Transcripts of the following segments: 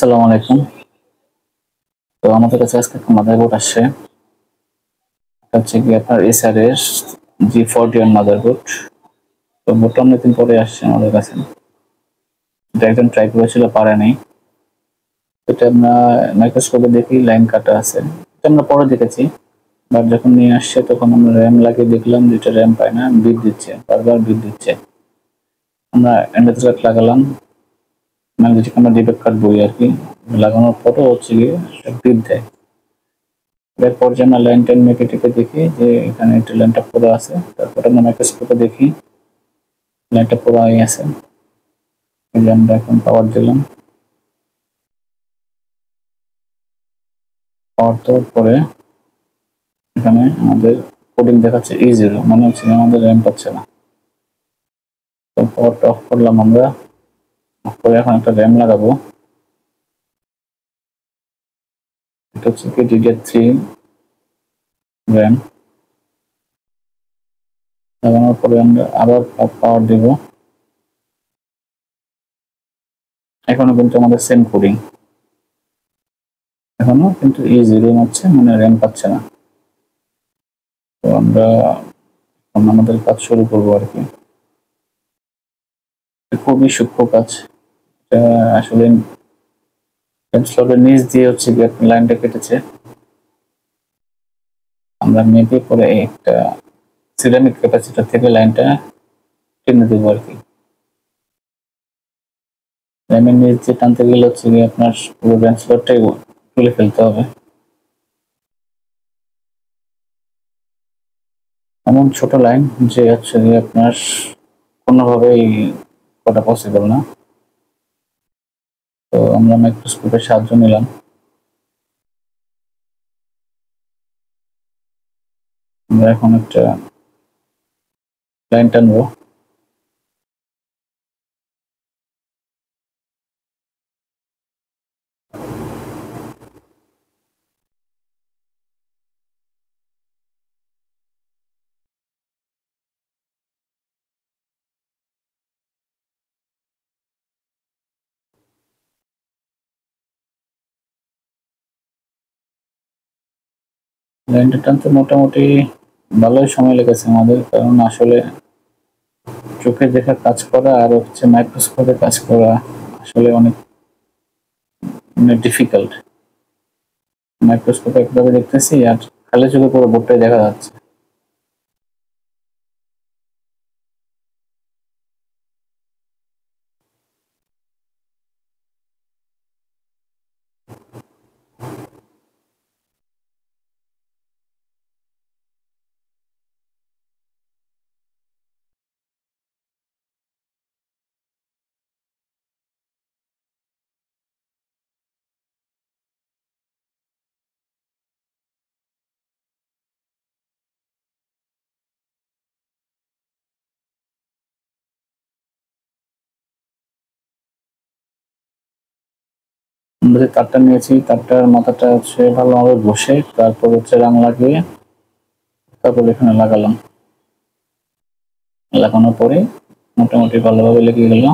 আসসালামু আলাইকুম। তো আমাদের কাছে আজকে একটা মাদারবোর্ড আসছে। এটা হচ্ছে গিয়ে আপনার এসার এর G41 মাদারবোর্ড। তো বোর্ডটা অনেকদিন পরে আসছে আমাদের কাছে। এটা একজন ট্রাই করেছিল, পারে নাই। এটা আমরা মাইক্রোস্কোপে দেখি লাইন কাটা আছে। এটা আমরা পরে দেখেছি, বাট যখন নিয়ে আসছে তখন আমরা র্যাম লাগিয়ে দেখলাম যে এটা র্যাম পায় না, বিট দিচ্ছে, বারবার বিট দিচ্ছে। আমরা অ্যান্ডারথ্রাক লাগালাম, মানে যেটাকে আমরা ডিবেট কার্ড বলি আর কি। লাগানোর পরও হচ্ছে গিয়ে বিট দেয়। এরপর যে আমরা লাইন টাইন মেপে টেপে দেখি যে এখানে একটা লাইনটা পুরো আছে। তারপরে আমরা মাইক্রোস্কোপে দেখি লাইনটা পুরো আছে। এই যে আমরা এখন পাওয়ার দিলাম, পাওয়ার দেওয়ার পরে এখানে আমাদের কোডিং দেখাচ্ছে E0, মানে হচ্ছে আমাদের র্যাম পাচ্ছে না। তো পাওয়ারটা অফ করলাম আমরা, অফ করে এখন একটা র্যাম লাগাবো। এটা হচ্ছে কি DDR3 র্যাম। লাগানোর পরে আমরা আবার পাওয়ার দেব। এখনো কিন্তু আমাদের সেম কোডিং, এখনো কিন্তু E0 হচ্ছে, মানে র্যাম পাচ্ছে না। তো আমরা আমাদের কাজ শুরু করবো আর কি। খুবই সূক্ষ্ম কাজ। এটা আসলে স্লটের নিচ দিয়ে হচ্ছে লাইনটা কেটেছে। আমরা মেপে পরে একটা সিরামিক ক্যাপাসিটর থেকে লাইনটা টেনে দেবো আর কি। র্যামের নিচ দিয়ে টানতে গেলে হচ্ছে গিয়ে আপনার পুরো র্যাম স্লটটাই খুলে ফেলতে হবে। এমন ছোট লাইন যে হচ্ছে গিয়ে আপনার কোনোভাবেই করা পসিবল না। তো আমরা মাইক্রোস্কোপের সাহায্য নিলাম। আমরা এখন একটা লাইন টানবো। লাইনটা টানতে মোটামুটি ভালোই সময় লেগেছে আমাদের, কারণ আসলে চোখে দেখা কাজ করা আর হচ্ছে মাইক্রোস্কোপে কাজ করা আসলে অনেক মানে ডিফিকাল্ট। মাইক্রোস্কোপে একভাবে দেখতেছি আর খালি চোখে পুরো বোর্ডটাই দেখা যাচ্ছে। আমরা যে তারটা নিয়েছি, তারটার মাথাটা হচ্ছে ভালোভাবে বসে তারপর হচ্ছে রাং লাগিয়ে তারপর এখানে লাগালাম। লাগানোর পরে মোটামুটি ভালোভাবে লেগে গেল।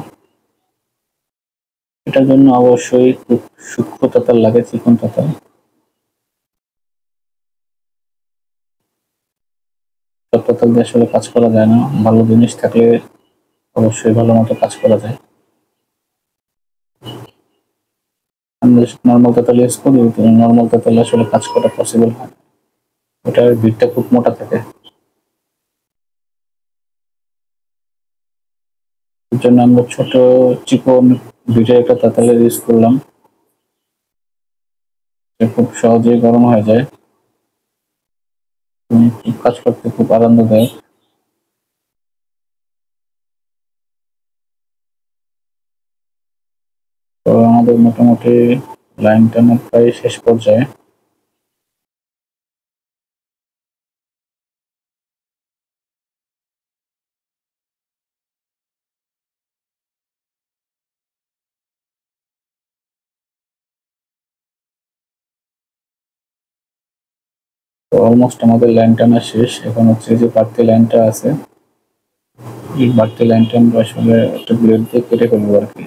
এটার জন্য অবশ্যই খুব সূক্ষ্ম তাতার লাগে, চিকন তাতার। সব তাতার দিয়ে আসলে কাজ করা যায় না, ভালো জিনিস থাকলে অবশ্যই ভালো মতো কাজ করা যায়। আমরা নর্মাল তাতাল ইউজ করি, নর্মাল তাতাল আসলে কাজ করা পসিবল হয়। ওটার বিটটা খুব মোটা থাকে, এর জন্য আমরা ছোট চিকন বিটের একটা তাতালের ইউজ করলাম। খুব সহজেই গরম হয়ে যায়, খুব কাজ করতে খুব আরামদায়ক। তো আমাদের মোটামুটি লাইন টানা প্রায় শেষ পর্যায়ে। তো অলমোস্ট আমাদের লাইন টানা শেষ। এখন হচ্ছে যে বাড়তি লাইনটা আছে, এই বাড়তি লাইনটা আমরা আসলে একটা ব্লেড দিয়ে কেটে ফেলবো আর কি।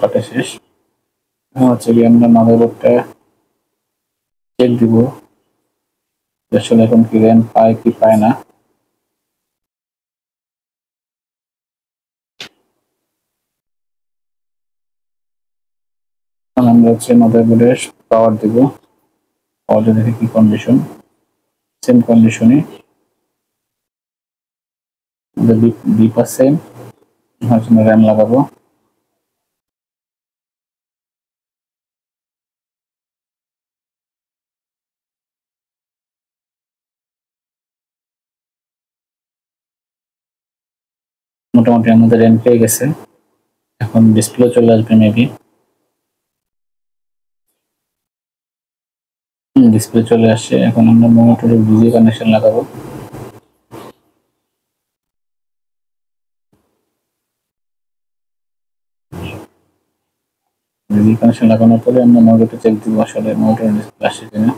কাটা শেষ। এখন হচ্ছে কি আমরা মাদারবোর্ডটা চেক দিব আসলে এখন কি র্যাম পায় কি পায় না। আমরা হচ্ছে মাদারবোর্ডের পাওয়ার দিব, পাওয়ারটা দেখে কি কন্ডিশন, সেম কন্ডিশনে বিপ আছে, র্যাম লাগাবো। মোটামুটি আমাদের র্যাম পেয়ে গেছে, এখন ডিসপ্লে চলে আসবে মেবি। ডিসপ্লে চলে আসছে, এখন আমরা মনিটরে ভিডিও কানেকশন লাগাবো। ভিডিও কানেকশন লাগানোর পরে আমরা মনিটরে চেক দিব আসলে মনিটরে ডিসপ্লে আসছে কিনা।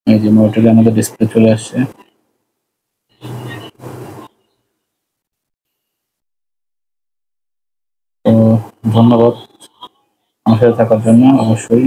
এই যে মনিটরে আমাদের ডিসপ্লে চলে আসছে। তো ধন্যবাদ আমার সাথে থাকার জন্য, অবশ্যই